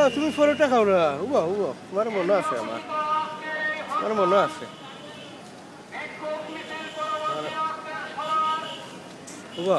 তুমি পরোটা খাও না উবা উবা তোমার মনে আছে আমার মনে আছে উবা